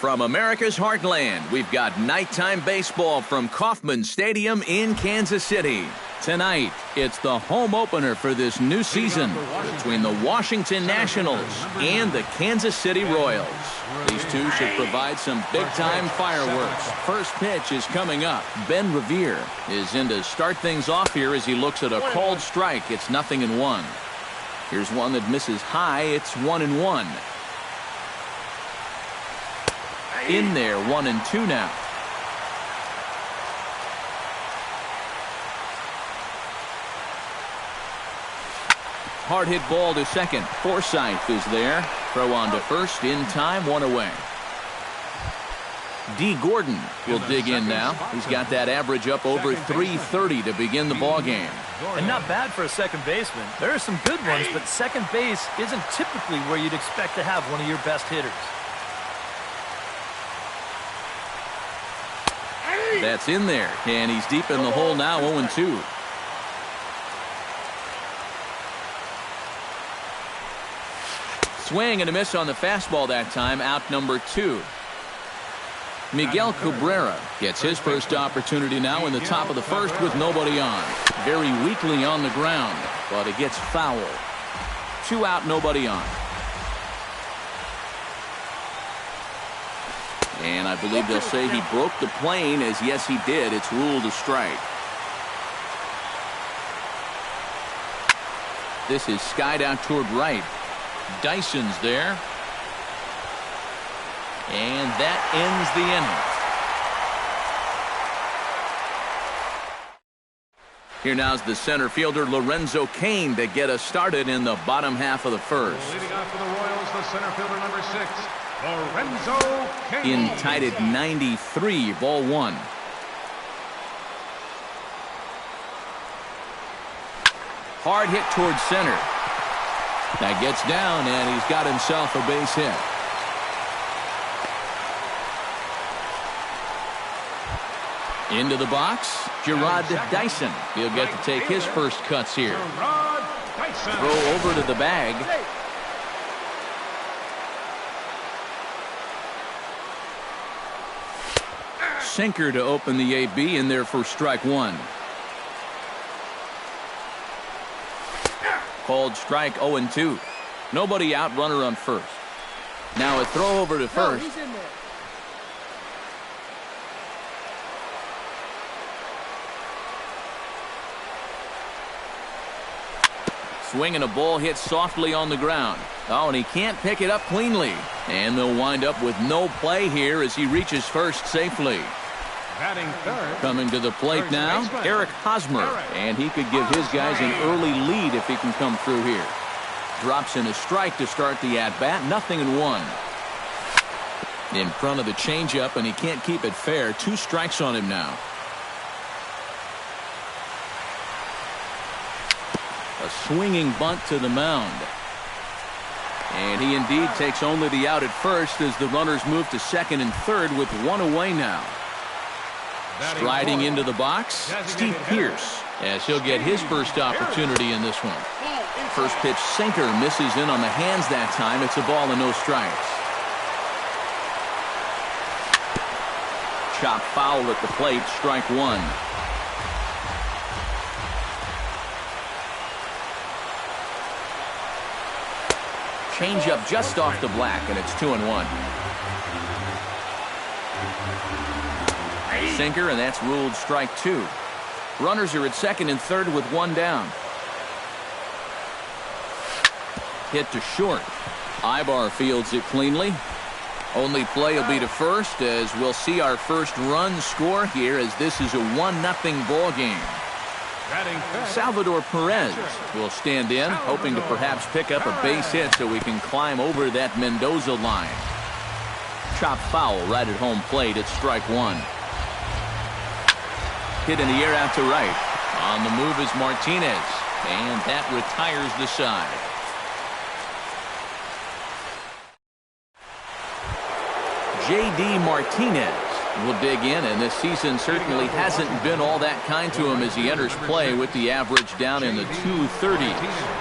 From America's heartland, we've got nighttime baseball from Kauffman Stadium in Kansas City. Tonight, it's the home opener for this new season between the Washington Nationals and the Kansas City Royals. These two should provide some big-time fireworks. First pitch is coming up. Ben Revere is in to start things off here as he looks at a called strike. It's 0-1. Here's one that misses high. It's 1-1. In there, 1-2 now. Hard hit ball to second. Forsythe is there. Throw on to first in time, one away. D. Gordon will dig in now. He's got that average up over 330 to begin the ball game. And not bad for a second baseman. There are some good ones, but second base isn't typically where you'd expect to have one of your best hitters. That's in there, and he's deep in the hole now, 0-2. Swing and a miss on the fastball that time, out number 2. Miguel Cabrera gets his first opportunity now in the top of the first with nobody on. Very weakly on the ground, but it gets foul. 2 out, nobody on. And I believe they'll say he broke the plane, as yes he did. It's ruled a strike. This is skied out toward right. Dyson's there. And that ends the inning. Here now's the center fielder Lorenzo Cain to get us started in the bottom half of the first. Leading off for the Royals, the center fielder number 6, Lorenzo Cain. In tied at 93, ball 1. Hard hit towards center. That gets down, and he's got himself a base hit. Into the box, Gerard Dyson. He'll get to take his first cuts here. Throw over to the bag. Sinker to open the AB in there for strike 1. Called strike, 0-2. Nobody out, runner on first. Now a throw over to first. Swinging a ball hit softly on the ground. Oh, and he can't pick it up cleanly. And they'll wind up with no play here as he reaches first safely. Coming to the plate now, Eric Hosmer. And he could give his guys an early lead if he can come through here. Drops in a strike to start the at-bat, 0-1. In front of the changeup, and he can't keep it fair. 2 strikes on him now. A swinging bunt to the mound. And he indeed takes only the out at first as the runners move to second and third with 1 away now. Striding into the box, Steve Pearce, as he'll get his first opportunity in this one. First pitch sinker misses in on the hands that time. It's a ball and no strikes. Chop foul at the plate, strike 1. Changeup just off the black, and it's 2-1. Sinker, and that's ruled strike 2. Runners are at second and third with 1 down. Hit to short. Ibar fields it cleanly. Only play will be to first, as we'll see our first run score here, as this is a 1-0 ball game. Salvador Perez will stand in, hoping to perhaps pick up a base hit so we can climb over that Mendoza line. Chop foul right at home plate. It's strike 1. Hit in the air out to right. On the move is Martinez, and that retires the side. J.D. Martinez We'll dig in, and this season certainly hasn't been all that kind to him as he enters play with the average down in the 230s.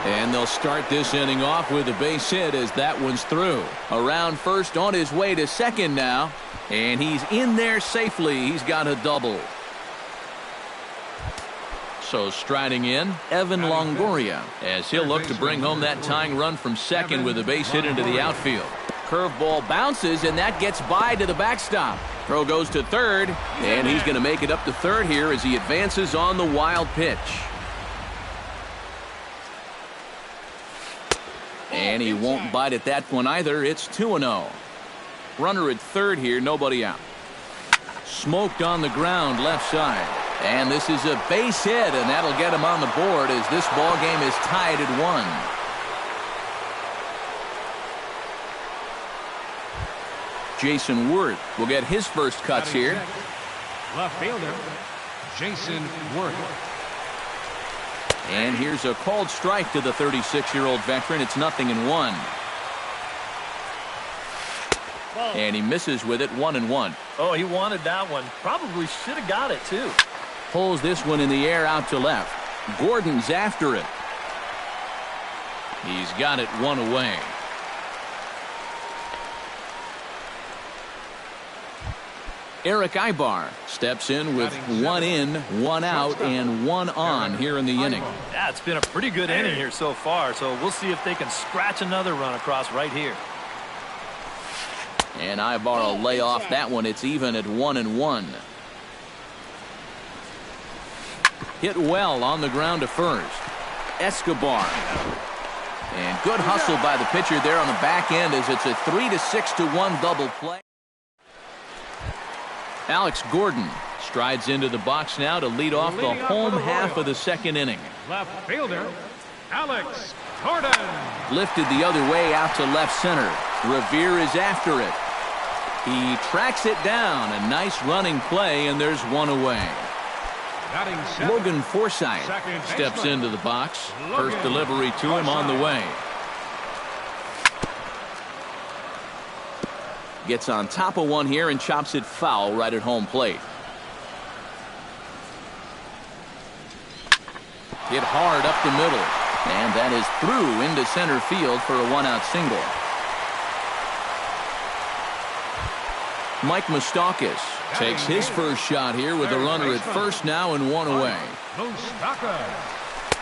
And they'll start this inning off with a base hit as that one's through. Around first, on his way to second now, and he's in there safely. He's got a double. So striding in, Evan Longoria, as he'll look to bring home that tying run from second with a base hit into the outfield. Curveball bounces, and that gets by to the backstop. Throw goes to third, and he's going to make it up to third here as he advances on the wild pitch. And he won't bite at that one either. It's 2-0. Runner at third here, nobody out. Smoked on the ground left side. And this is a base hit, and that'll get him on the board as this ball game is tied at 1. Jason Worth will get his first cuts here. Left fielder, Jason Worth. And here's a called strike to the 36-year-old veteran. It's 0-1. And he misses with it, 1-1. Oh, he wanted that one. Probably should have got it, too. Pulls this one in the air out to left. Gordon's after it. He's got it one away. Eric Ibar steps in with 1 in, 1 out, and 1 on here in the inning. Yeah, it's been a pretty good inning here so far, so we'll see if they can scratch another run across right here. And Ibar will lay off that one. It's even at 1-1. Hit well on the ground to first. Escobar. And good hustle by the pitcher there on the back end as it's a 3-6-1 double play. Alex Gordon strides into the box now to lead off the home half of the second inning. Left fielder, Alex Gordon. Lifted the other way out to left center. Revere is after it. He tracks it down. A nice running play, and there's one away. Logan Forsythe steps into the box. First delivery to him on the way. Gets on top of one here and chops it foul right at home plate. Hit hard up the middle. And that is through into center field for a 1-out single. Mike Moustakas takes his first shot here with a runner at first now and 1 away.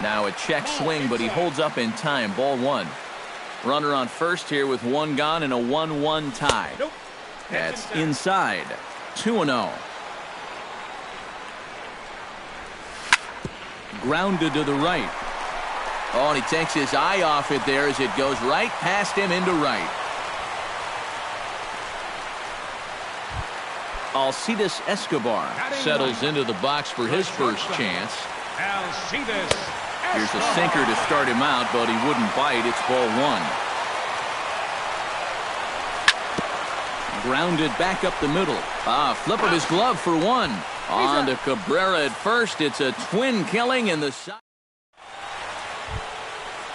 Now a check swing, but he holds up in time. Ball 1. Runner on first here with 1 gone and a 1-1 tie. That's inside. 2-0. Grounded to the right. Oh, and he takes his eye off it there as it goes right past him into right. Alcides Escobar settles into the box for his first chance. Here's a sinker to start him out, but he wouldn't bite. It's ball 1. Grounded back up the middle. Flip of his glove for 1. On to Cabrera at first. It's a twin killing in the side.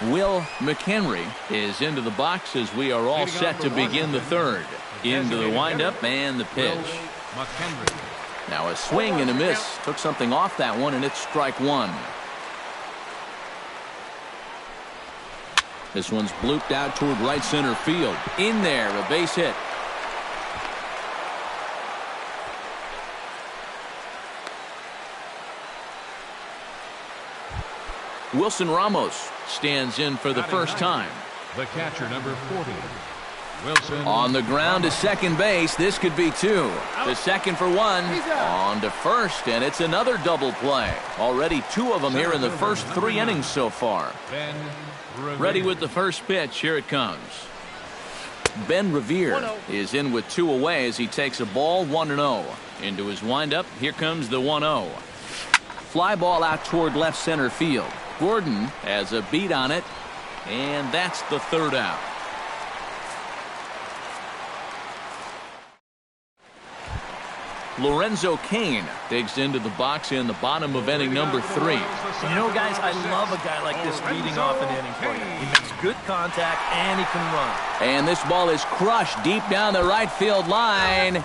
Will McHenry is into the box as we are all set to begin the third. Into the windup and the pitch. Now a swing and a miss. Took something off that one, and it's strike 1. This one's blooped out toward right center field. In there, a base hit. Wilson Ramos stands in for the first time. The catcher, number 40. Wilson. On the ground to second base. This could be 2. To second for 1. On to first, and it's another double play. Already 2 of them here in the first 3 innings so far. Ready with the first pitch. Here it comes. Ben Revere is in with 2 away as he takes a ball 1-0. Into his windup. Here comes the 1-0. Fly ball out toward left center field. Gordon has a beat on it, and that's the 3rd out. Lorenzo Cain digs into the box in the bottom of inning number 3. You know, guys, I love a guy like this leading off an inning for you. He makes good contact, and he can run. And this ball is crushed deep down the right field line.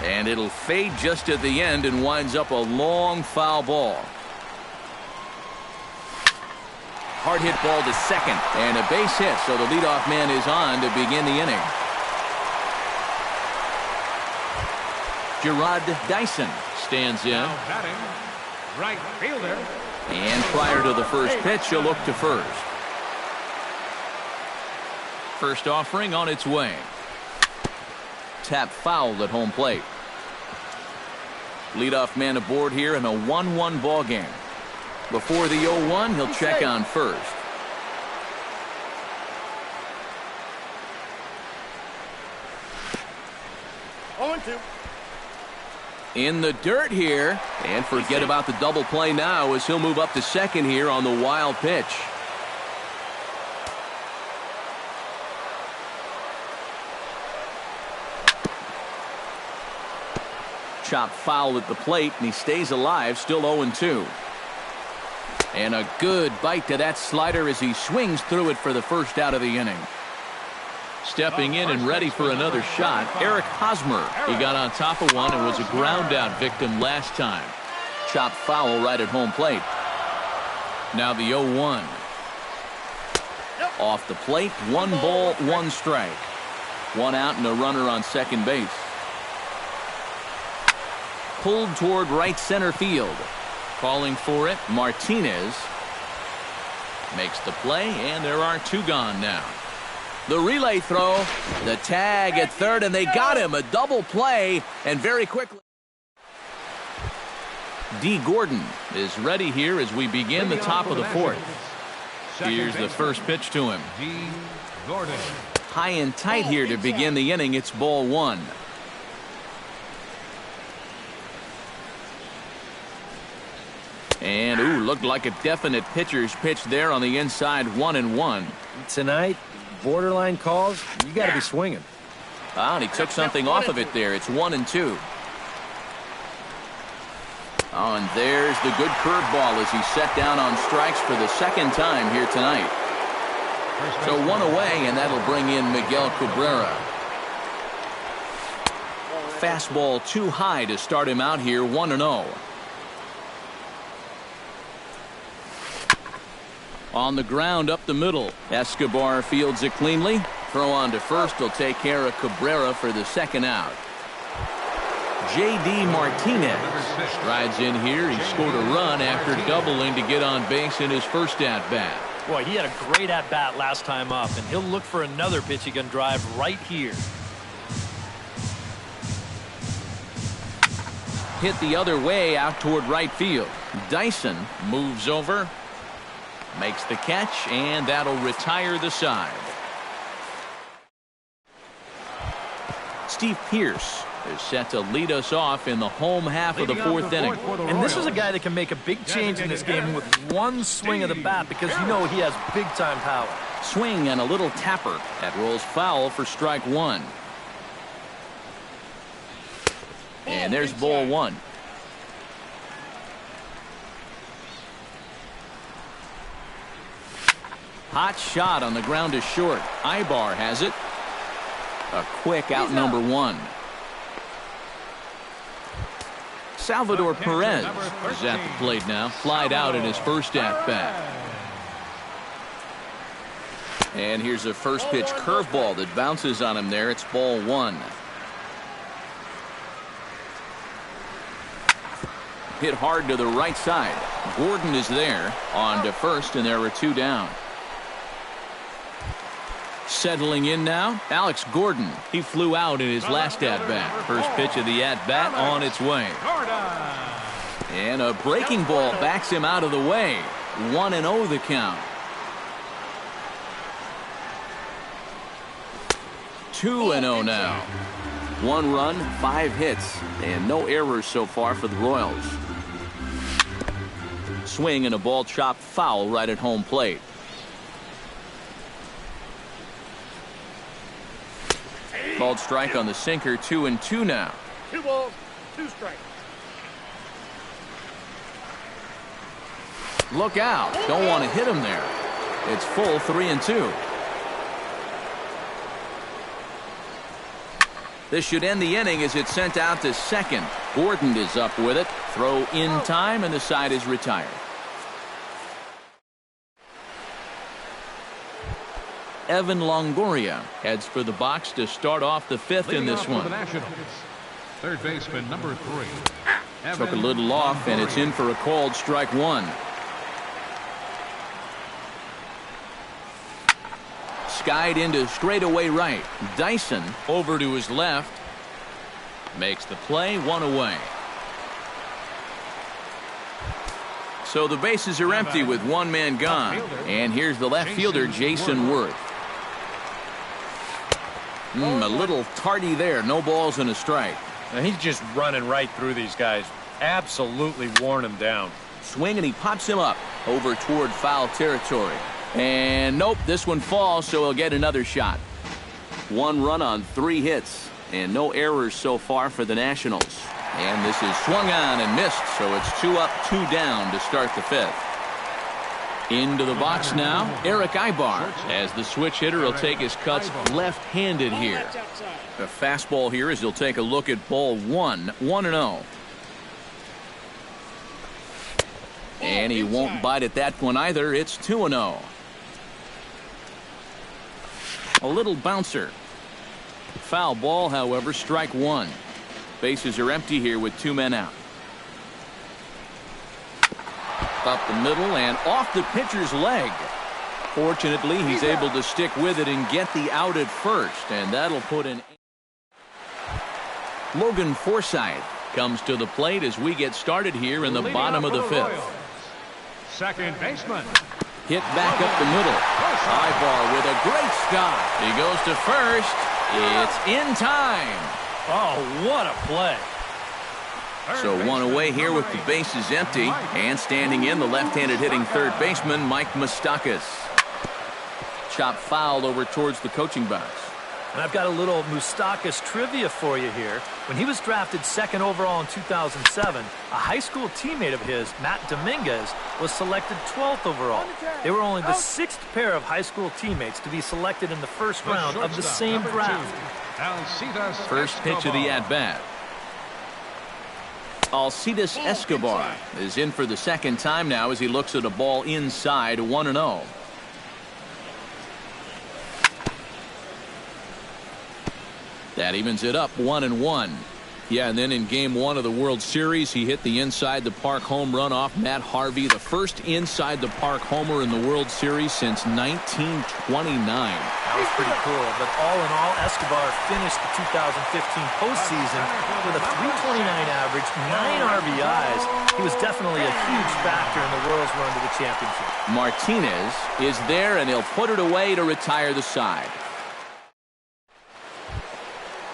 And it'll fade just at the end and winds up a long foul ball. Hard hit ball to second, and a base hit, so the leadoff man is on to begin the inning. Gerard Dyson stands in. Now batting, right fielder. And prior to the first pitch, he'll look to first. First offering on its way. Tap fouled at home plate. Leadoff man aboard here in a 1-1 ball game. Before the 0-1, he'll check on first. In the dirt here, and forget about the double play now as he'll move up to second here on the wild pitch. Chop foul at the plate, and he stays alive, still 0-2. And a good bite to that slider as he swings through it for the first out of the inning. Stepping in and ready for another shot, Eric Hosmer. He got on top of one and was a ground out victim last time. Chop foul right at home plate. Now the 0-1. Off the plate, 1 ball, 1 strike. 1 out and a runner on second base. Pulled toward right center field. Calling for it, Martinez makes the play, and there are 2 gone now. The relay throw, the tag at third, and they got him. A double play, and very quickly. D. Gordon is ready here as we begin the top of the 4th. Here's the first pitch to him. D. Gordon. High and tight here to begin the inning. It's ball 1. And, ooh, looked like a definite pitcher's pitch there on the inside, 1-1. Tonight, borderline calls, you got to be swinging. And he took something off of it there. It's 1-2. Oh, and there's the good curveball as he set down on strikes for the second time here tonight. So 1 away, and that'll bring in Miguel Cabrera. Fastball too high to start him out here, 1-0. On the ground up the middle. Escobar fields it cleanly. Throw on to first will take care of Cabrera for the second out. J.D. Martinez strides in here. He scored a run after doubling to get on base in his first at-bat. Boy, he had a great at-bat last time up, and he'll look for another pitch he can drive right here. Hit the other way out toward right field. Dyson moves over. Makes the catch, and that'll retire the side. Steve Pearce is set to lead us off in the home half of the 4th inning. And this is a guy that can make a big change in this game with one swing of the bat because you know he has big-time power. Swing and a little tapper. That rolls foul for strike 1. And there's ball 1. Hot shot on the ground is short. Ibar has it. A quick out number 1. Salvador Perez is at the plate now. Flied out in his first at-bat. And here's a first pitch curveball that bounces on him there. It's ball 1. Hit hard to the right side. Gordon is there on to first, and there are 2 down. Settling in now, Alex Gordon. He flew out in his last at-bat. First pitch of the at-bat on its way. And a breaking ball backs him out of the way. 1-0 the count. 2-0 now. 1 run, 5 hits, and no errors so far for the Royals. Swing and a ball chopped foul right at home plate. Called strike on the sinker, 2-2 now. 2 balls, 2 strikes. Look out. Don't want to hit him there. It's full 3-2. This should end the inning as it's sent out to second. Gordon is up with it. Throw in time, and the side is retired. Evan Longoria heads for the box to start off the fifth in this one. Third baseman, number 3. Took a little off, and it's in for a called strike one. Skied into straightaway right. Dyson over to his left. Makes the play, one away. So the bases are empty with one man gone. And here's the left fielder, Jason Worth. A little tardy there. No balls and a strike. Now he's just running right through these guys. Absolutely worn them down. Swing, and he pops him up over toward foul territory. And nope, this one falls, so he'll get another shot. 1 run on 3 hits, and no errors so far for the Nationals. And this is swung on and missed, so it's 2 up, 2 down to start the fifth. Into the box now, Eric Ibar, as the switch hitter will take his cuts left-handed here. The fastball here as he'll take a look at ball 1, 1-0. And he won't bite at that one either. It's 2-0. A little bouncer. Foul ball, however, strike one. Bases are empty here with 2 men out. Up the middle and off the pitcher's leg. Fortunately, he's able to stick with it and get the out at first, and that'll put an... Logan Forsythe comes to the plate as we get started here in the bottom of the fifth. Second baseman. Hit back up the middle. Ibar with a great stop. He goes to first. It's in time. Oh, what a play. So 1 away here with the bases empty. And standing in, the left-handed hitting third baseman, Mike Moustakas. Chop fouled over towards the coaching box. And I've got a little Moustakas trivia for you here. When he was drafted 2nd overall in 2007, a high school teammate of his, Matt Dominguez, was selected 12th overall. They were only the 6th pair of high school teammates to be selected in the first round of the same draft. First pitch of the at-bat. Alcides Escobar is in for the second time now as he looks at a ball inside, 1-0. That evens it up, 1-1. Yeah, and then in Game 1 of the World Series, he hit the inside-the-park home run off Matt Harvey, the first inside-the-park homer in the World Series since 1929. That was pretty cool, but all in all, Escobar finished the 2015 postseason with a .329 average, 9 RBIs. He was definitely a huge factor in the Royals' run to the championship. Martinez is there, and he'll put it away to retire the side.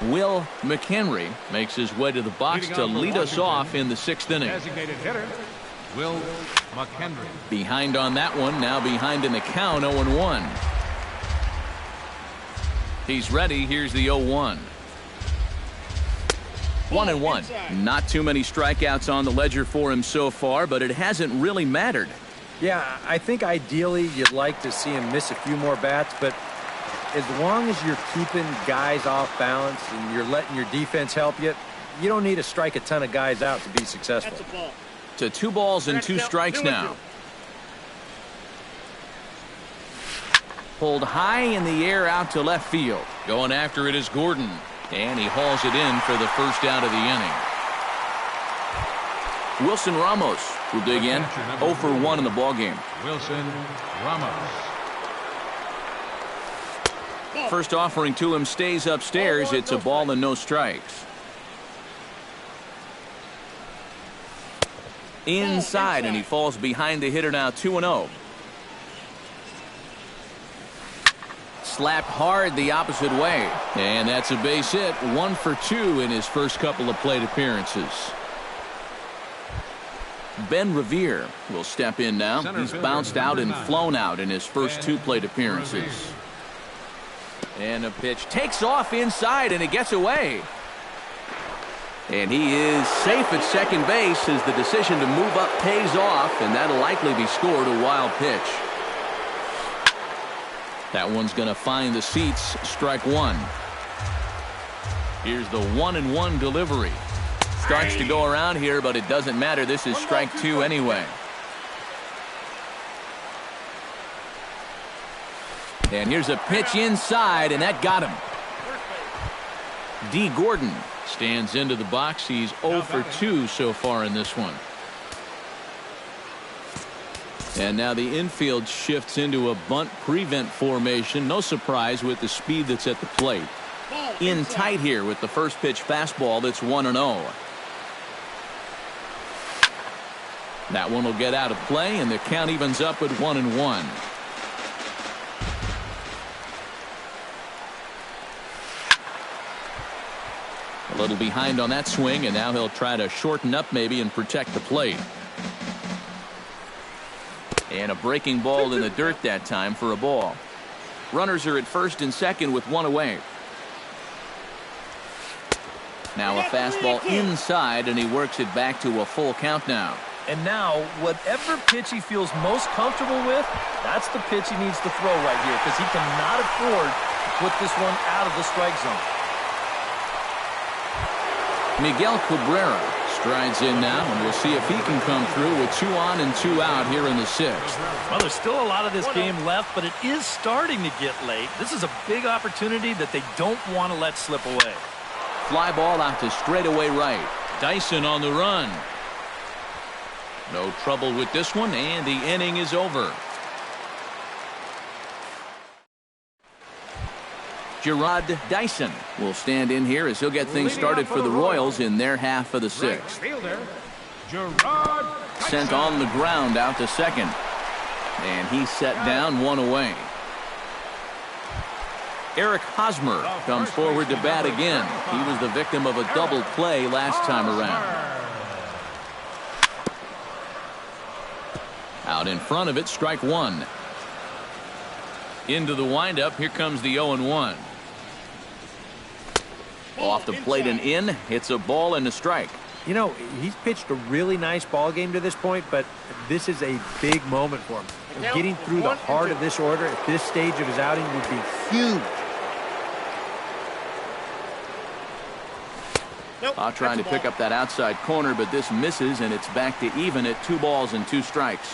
Will McHenry makes his way to the box to lead us off in the 6th inning. Designated hitter, Will McHenry. Behind on that one, now behind in the count, 0-1. He's ready. Here's the 0-1. 1-1. Not too many strikeouts on the ledger for him so far, but it hasn't really mattered. Yeah, I think ideally you'd like to see him miss a few more bats, but as long as you're keeping guys off balance and you're letting your defense help you, you don't need to strike a ton of guys out to be successful. To 2 balls and 2 strikes now. Pulled high in the air out to left field. Going after it is Gordon. And he hauls it in for the first out of the inning. Wilson Ramos will dig in. 0 for 1 in the ballgame. Wilson Ramos. First offering to him stays upstairs. It's a ball and no strikes. Inside, and he falls behind the hitter now, 2-0. Slapped hard the opposite way. And that's a base hit. 1 for 2 in his first couple of plate appearances. Ben Revere will step in now. He's bounced out and flown out in his first 2 plate appearances. And a pitch takes off inside, and it gets away. And he is safe at second base as the decision to move up pays off, and that'll likely be scored. A wild pitch. That one's going to find the seats. Strike 1. Here's the 1-1 delivery. Starts to go around here, but it doesn't matter. This is strike two anyway. And here's a pitch inside, and that got him. D. Gordon stands into the box. He's 0 for 2 so far in this one. And now the infield shifts into a bunt prevent formation. No surprise with the speed that's at the plate. In tight here with the first pitch fastball that's 1-0. That one will get out of play, and the count evens up at 1-1. A little behind on that swing, and now he'll try to shorten up maybe and protect the plate. And a breaking ball in the dirt that time for a ball. Runners are at first and second with one away. Now a fastball inside, and he works it back to a full count now. And now, whatever pitch he feels most comfortable with, that's the pitch he needs to throw right here, because he cannot afford to put this one out of the strike zone. Miguel Cabrera strides in now, and we'll see if he can come through with 2 on and 2 out here in the 6th. Well, there's still a lot of this game left, but it is starting to get late. This is a big opportunity that they don't want to let slip away. Fly ball out to straightaway right. Dyson on the run. No trouble with this one, and the inning is over. Gerard Dyson will stand in here as he'll get things started for the Royals in their half of the 6th. Sent on the ground out to second. And he's set down, 1 away. Eric Hosmer comes forward to bat again. He was the victim of a double play last time around. Out in front of it, strike one. Into the windup, here comes the 0-1. Off the plate and in, hits a ball and a strike. You know, he's pitched a really nice ball game to this point, but this is a big moment for him. Getting through the heart of this order at this stage of his outing would be huge. Trying to pick up that outside corner, but this misses, and it's back to even at 2 balls and 2 strikes.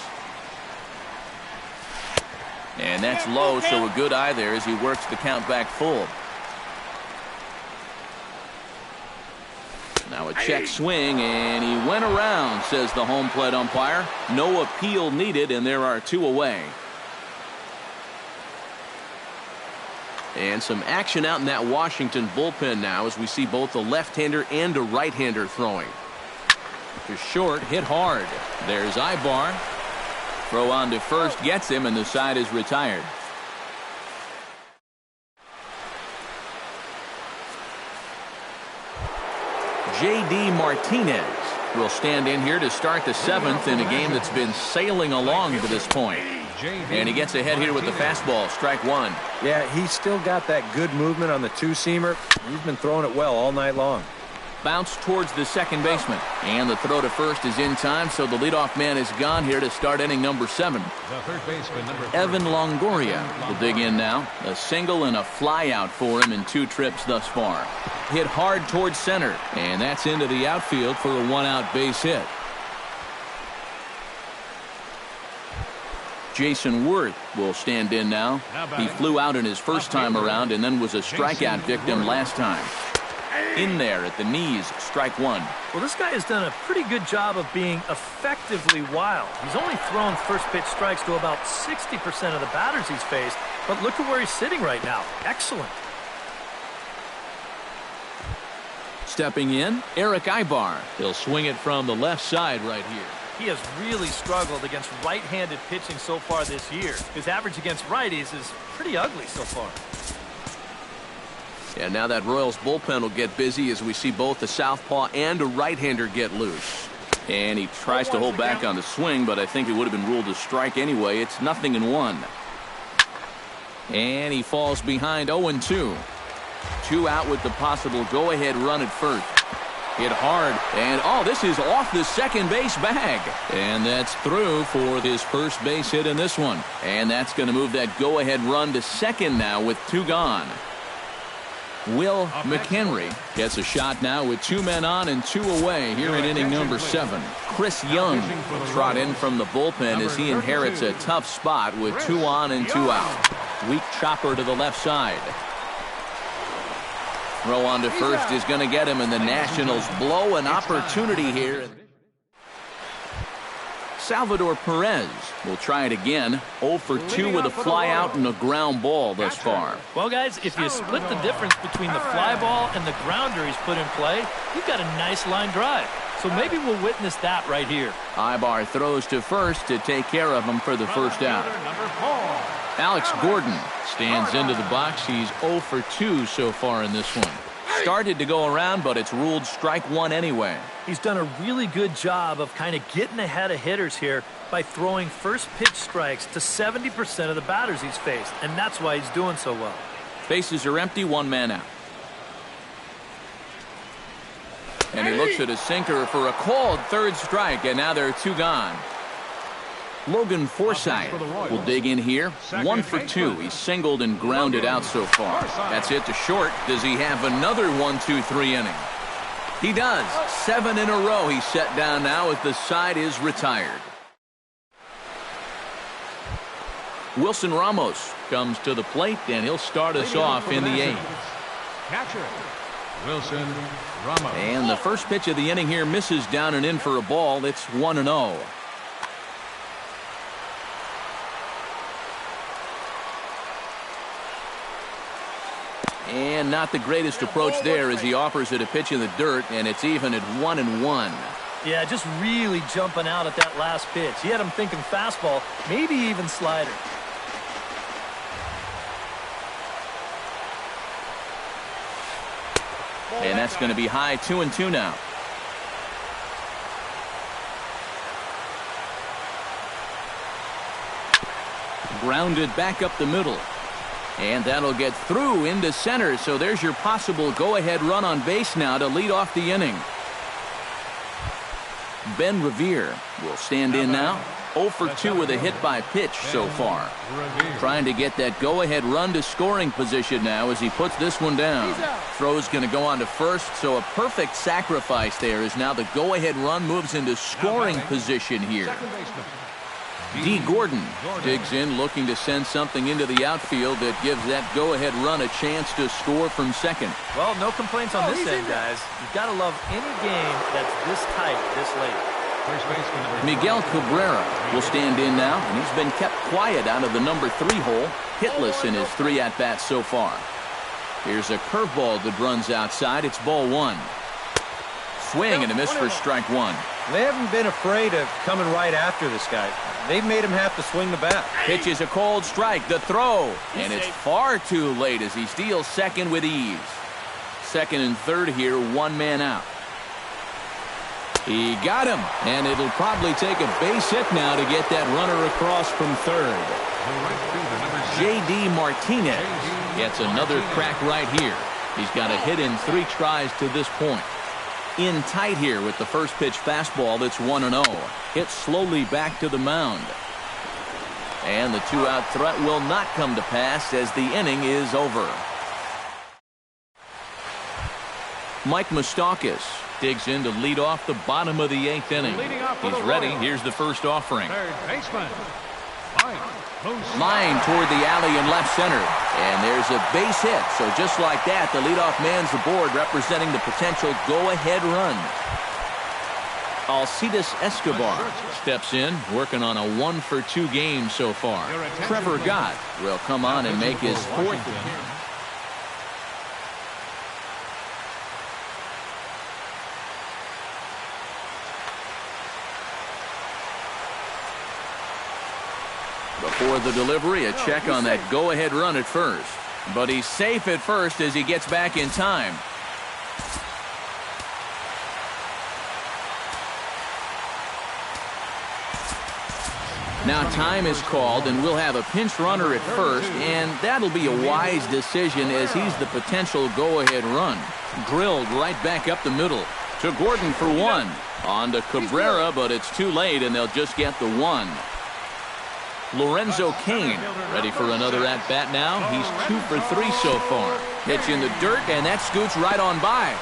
And that's low, so a good eye there as he works the count back full. Now a check swing, and he went around, says the home plate umpire. No appeal needed, and there are 2 away. And some action out in that Washington bullpen now as we see both a left-hander and a right-hander throwing. To short, hit hard. There's Ibar. Throw on to first gets him, and the side is retired. J.D. Martinez will stand in here to start the 7th in a game that's been sailing along to this point. And he gets ahead here with the fastball, strike one. Yeah, he's still got that good movement on the 2-seamer. He's been throwing it well all night long. Bounce towards the second baseman. And the throw to first is in time, so the leadoff man is gone here to start inning number 7. The third baseman, number 3. Evan Longoria will dig in now. A single and a fly out for him in 2 trips thus far. Hit hard towards center, and that's into the outfield for a 1-out base hit. Jason Worth will stand in now. He flew out in his first time around and then was a strikeout victim last time. In there at the knees, strike one. Well, this guy has done a pretty good job of being effectively wild. He's only thrown first pitch strikes to about 60% of the batters he's faced, but look at where he's sitting right now. Excellent. Stepping in, Eric Ibar. He'll swing it from the left side right here. He has really struggled against right-handed pitching so far this year. His average against righties is pretty ugly so far. And now that Royals bullpen will get busy as we see both the southpaw and a right-hander get loose. And he tries to hold back on the swing, but I think it would have been ruled a strike anyway. It's 0-1. And he falls behind 0-2. 2 out with the possible go-ahead run at first. Hit hard, and this is off the second base bag. And that's through for his first base hit in this one. And that's going to move that go-ahead run to second now with 2 gone. Will McHenry gets a shot now with 2 men on and 2 away here in inning number 7. Chris Young will trot in from the bullpen as he inherits a tough spot with 2 on and 2 out. Weak chopper to the left side. Throw on to first is going to get him, and the Nationals blow an opportunity here. Salvador Perez will try it again. 0 for 2 with a fly out and a ground ball thus far. Well, guys, if you split the difference between the fly ball and the grounder he's put in play, you've got a nice line drive. So maybe we'll witness that right here. Ibar throws to first to take care of him for the first out. Alex Gordon stands into the box. He's 0 for 2 so far in this one. Started to go around, but it's ruled strike 1 anyway. He's done a really good job of kind of getting ahead of hitters here by throwing first pitch strikes to 70% of the batters he's faced, and that's why he's doing so well. Bases are empty, 1 man out. And he looks at a sinker for a called 3rd strike, and now there are 2 gone. Logan Forsythe will dig in here. 1 for 2. He's singled and grounded out so far. That's it to short. Does he have another 1-2-3 inning? He does. 7 in a row he's set down now as the side is retired. Wilson Ramos comes to the plate, and he'll start us off in the 8th. Catcher, Wilson Ramos. And the first pitch of the inning here misses down and in for a ball. It's 1-0. And not the greatest approach there as he offers it a pitch in the dirt, and it's even at 1-1. Yeah, just really jumping out at that last pitch. He had him thinking fastball, maybe even slider. And that's going to be high, 2-2 now. Grounded back up the middle. And that'll get through into center, so there's your possible go-ahead run on base now to lead off the inning. Ben Revere will stand in now. 0 for 2 with a hit by pitch so far. Trying to get that go-ahead run to scoring position now as he puts this one down. Throw's going to go on to first, so a perfect sacrifice there as now the go-ahead run moves into scoring position here. D. Gordon digs in, looking to send something into the outfield that gives that go-ahead run a chance to score from second. Well, no complaints on this end, guys. You've got to love any game that's this tight, this late. Miguel Cabrera will stand in now, and he's been kept quiet out of the number 3 hole, hitless in his 3 at-bats so far. Here's a curveball that runs outside. It's ball 1. Swing and a miss for strike 1. They haven't been afraid of coming right after this guy. They've made him have to swing the bat. Pitch is a cold strike. The throw. And it's far too late as he steals second with ease. Second and third here, 1 man out. He got him. And it'll probably take a base hit now to get that runner across from third. J.D. Martinez gets another crack right here. He's got a hit in 3 tries to this point. In tight here with the first pitch fastball that's 1-0. Hit slowly back to the mound. And the 2-out threat will not come to pass as the inning is over. Mike Moustakas digs in to lead off the bottom of the 8th inning. He's ready. Here's the first offering. Third baseman, Line toward the alley in left center. And there's a base hit. So just like that, the leadoff man's aboard, representing the potential go-ahead run. Alcides Escobar steps in, working on a 1 for 2 game so far. Trevor Gott will come on and make his 4th. Before the delivery, a check on that go-ahead run at first. But he's safe at first as he gets back in time. Now time is called, and we'll have a pinch runner at first, and that'll be a wise decision as he's the potential go-ahead run. Drilled right back up the middle. To Gordon for 1. On to Cabrera, but it's too late, and they'll just get the 1. Lorenzo Cain ready for another at-bat now. He's 2 for 3 so far. Pitch in the dirt, and that scoots right on by.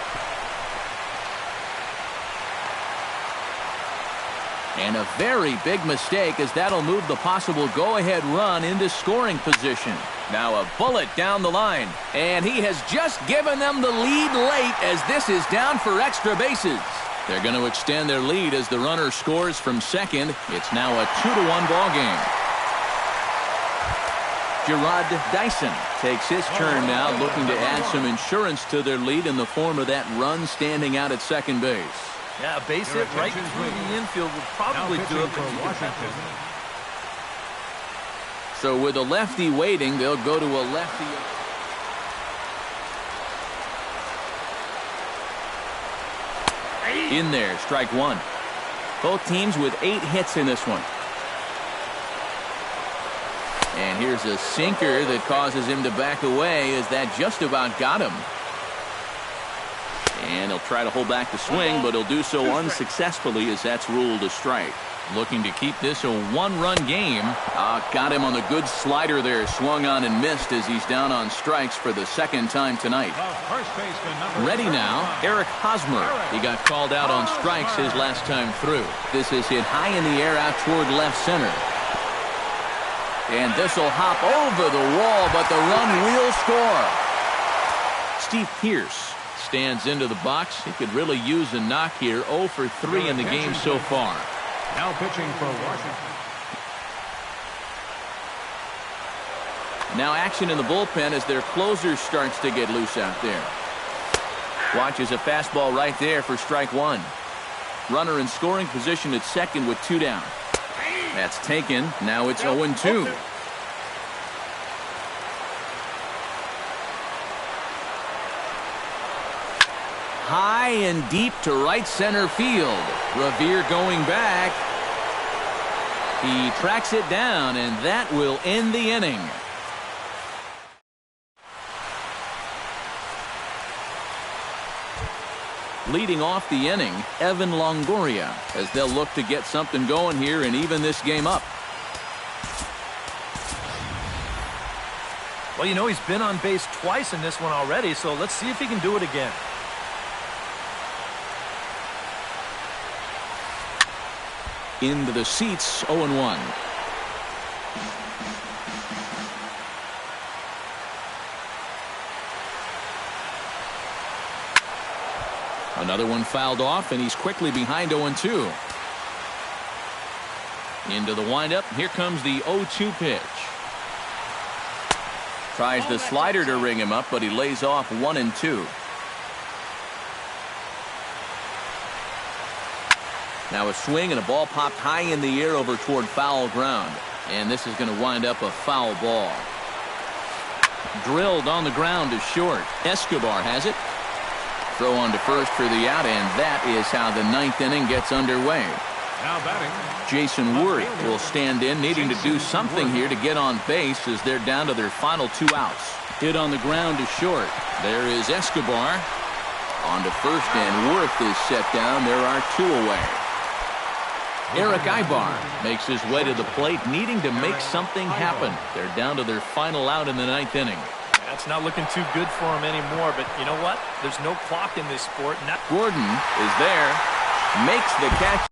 And a very big mistake, as that'll move the possible go-ahead run into scoring position. Now a bullet down the line, and he has just given them the lead late as this is down for extra bases. They're going to extend their lead as the runner scores from second. It's now a 2-1 ball game. Gerard Dyson takes his turn now, looking to add some insurance to their lead in the form of that run standing out at second base. Yeah, a base hit right through the infield would probably do it. So with a lefty waiting, they'll go to a lefty. In there, strike one. Both teams with 8 hits in this one. And here's a sinker that causes him to back away, as that just about got him. And he'll try to hold back the swing, but he'll do so unsuccessfully, as that's ruled a strike. Looking to keep this a 1-run game. Got him on the good slider there. Swung on and missed as he's down on strikes for the second time tonight. Ready now, Eric Hosmer. He got called out on strikes his last time through. This is hit high in the air out toward left center. And this will hop over the wall, but the run will score. Steve Pearce stands into the box. He could really use a knock here. 0 for 3 in the game so far. Now pitching for Washington. Now action in the bullpen as their closer starts to get loose out there. Watches a fastball right there for strike one. Runner in scoring position at second with 2 down. That's taken. Now it's 0-2. High and deep to right center field. Revere going back. He tracks it down, and that will end the inning. Leading off the inning, Evan Longoria, as they'll look to get something going here and even this game up. Well, you know, he's been on base twice in this one already, so let's see if he can do it again. Into the seats, 0-1. Another one fouled off, and he's quickly behind 0-2. Into the windup. Here comes the 0-2 pitch. Tries the slider to ring him up, but he lays off 1-2. Now a swing, and a ball popped high in the air over toward foul ground. And this is going to wind up a foul ball. Drilled on the ground to short. Escobar has it. Throw on to first for the out, and that is how the 9th inning gets underway. Now batting, Jason Worth will stand in, needing to do something here to get on base as they're down to their final 2 outs. Hit on the ground to short. There is Escobar. On to first, and Worth is set down. There are 2 away. Eric Ibar makes his way to the plate, needing to make something happen. They're down to their final out in the 9th inning. That's not looking too good for him anymore, but you know what? There's no clock in this sport. Gordon is there, makes the catch.